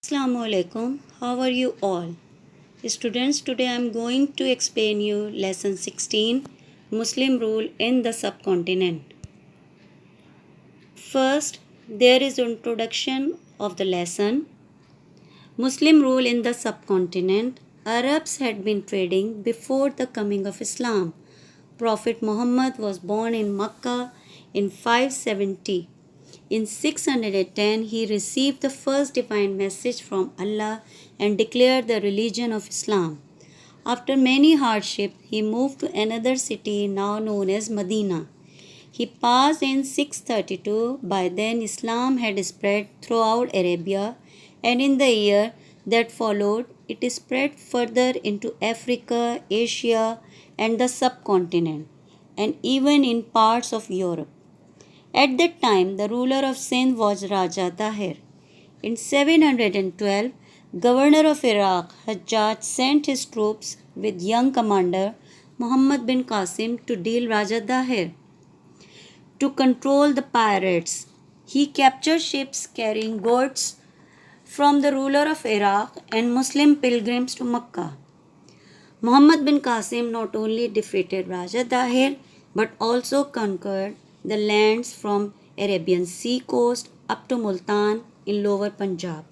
Assalamu alaikum. How are you all? Students, today I am going to explain you lesson 16 Muslim rule in the subcontinent. First, there is introduction of the lesson. Muslim rule in the subcontinent. Arabs had been trading before the coming of Islam. Prophet Muhammad was born in Makkah in 570. In 610, he received the first divine message from Allah and declared the religion of Islam. After many hardships, he moved to another city now known as Medina. He passed in 632. By then, Islam had spread throughout Arabia, and in the year that followed, it spread further into Africa, Asia, and the subcontinent, and even in parts of Europe. At that time, the ruler of Sindh was Raja Tahir. In 712, governor of Iraq, Hajjaj, sent his troops with young commander Muhammad bin Qasim to deal Raja Tahir. To control the pirates, he captured ships carrying goods from the ruler of Iraq and Muslim pilgrims to Mecca. Muhammad bin Qasim not only defeated Raja Tahir but also conquered the lands from Arabian Sea coast up to Multan in lower Punjab.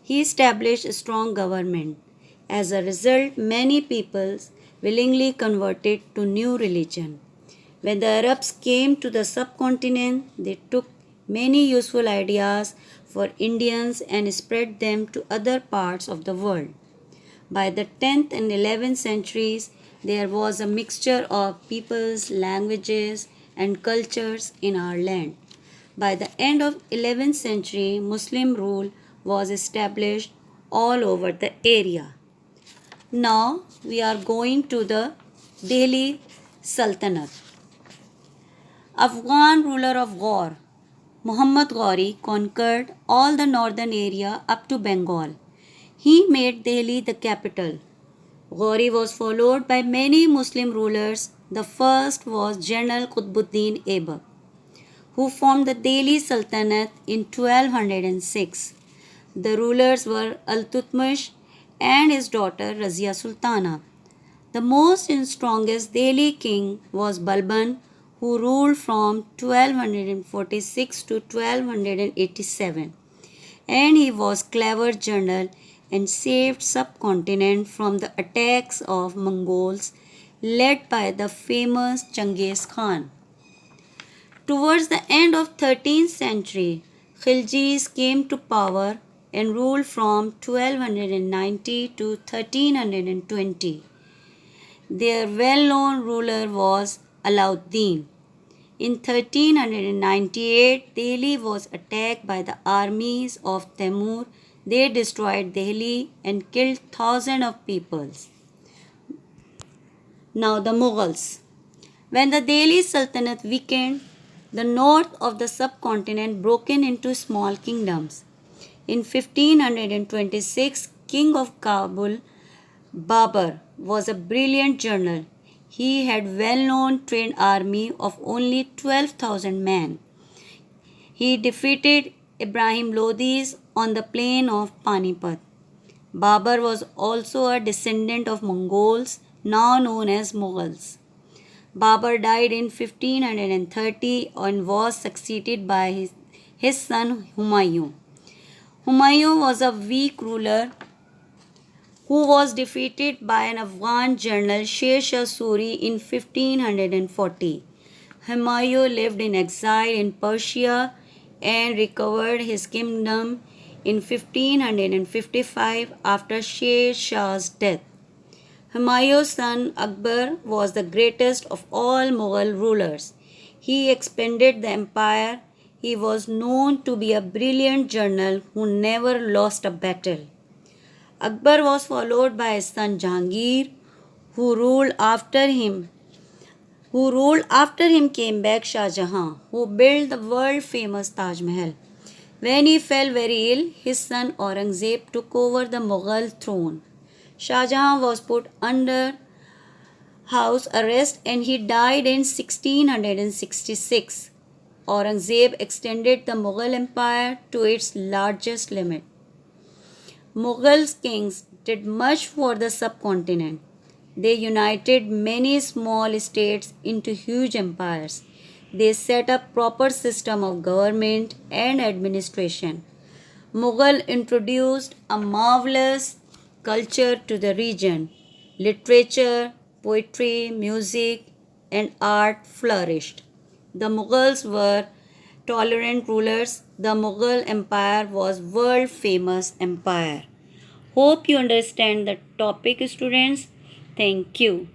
He established a strong government. As a result, many peoples willingly converted to new religion. When the Arabs came to the subcontinent, they took many useful ideas for Indians and spread them to other parts of the world. By the 10th and 11th centuries, there was a mixture of peoples, languages, and cultures in our land. By the end of 11th century, Muslim rule was established all over the area. Now we are going to the Delhi Sultanate. Afghan ruler of Ghor, Muhammad Ghori, conquered all the northern area up to Bengal. He made Delhi the capital. Ghori was followed by many Muslim rulers. The first was General Qutbuddin Aibak, who formed the Delhi Sultanate in 1206. The rulers were Al-Tutmish and his daughter Razia Sultana. The most and strongest Delhi king was Balban, who ruled from 1246 to 1287, and he was clever general and saved subcontinent from the attacks of Mongols led by the famous Genghis Khan. Towards the end of 13th century, Khiljis came to power and ruled from 1290 to 1320. Their well-known ruler was Alauddin. In 1398, Delhi was attacked by the armies of Timur. They destroyed Delhi and killed thousands of people. Now the Mughals. When the Delhi Sultanate weakened, the north of the subcontinent broke into small kingdoms. In 1526, King of Kabul, Babur, was a brilliant general. He had well-known trained army of only 12,000 men. He defeated Ibrahim Lodi on the plain of Panipat. Babur was also a descendant of Mongols, now known as Mughals. Babur died in 1530 and was succeeded by his son Humayun. Humayun was a weak ruler who was defeated by an Afghan general Sher Shah Suri in 1540. Humayun lived in exile in Persia and recovered his kingdom in 1555 after Sher Shah's death. Humayun's son Akbar was the greatest of all Mughal rulers. He expanded the empire. He was known to be a brilliant general who never lost a battle. Akbar was followed by his son Jahangir, who ruled after him. Came back Shah Jahan, who built the world-famous Taj Mahal. When he fell very ill, his son Aurangzeb took over the Mughal throne. Shah Jahan was put under house arrest and he died in 1666. Aurangzeb extended the Mughal empire to its largest limit. Mughal kings did much for the subcontinent. They united many small states into huge empires. They set up proper system of government and administration. Mughal introduced a marvelous culture to the region. Literature, poetry, music, and art flourished. The Mughals were tolerant rulers. The Mughal Empire was world famous empire. Hope you understand the topic, students. Thank you.